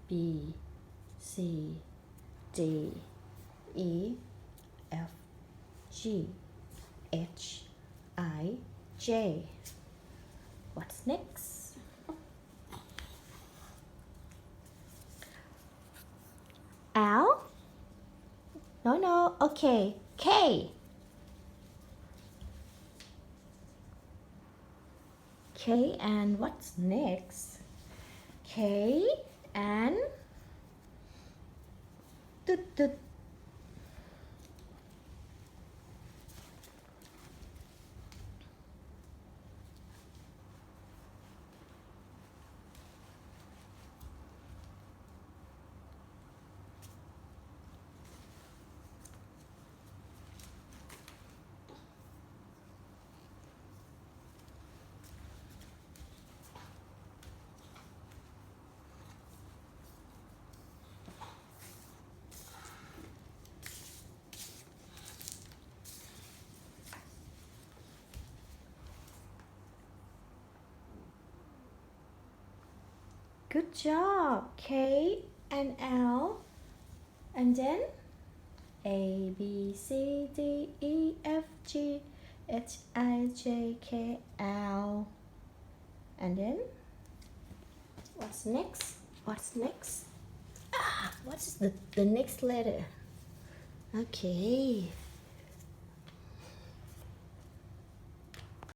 B C D E F G H I J What's next? L? No, okay. K. K and what's next? K and tut. Good job. K and L. And then A, B, C, D, E, F, G, H, I, J, K, L. And then what's next? What's next? What's the next letter? Okay.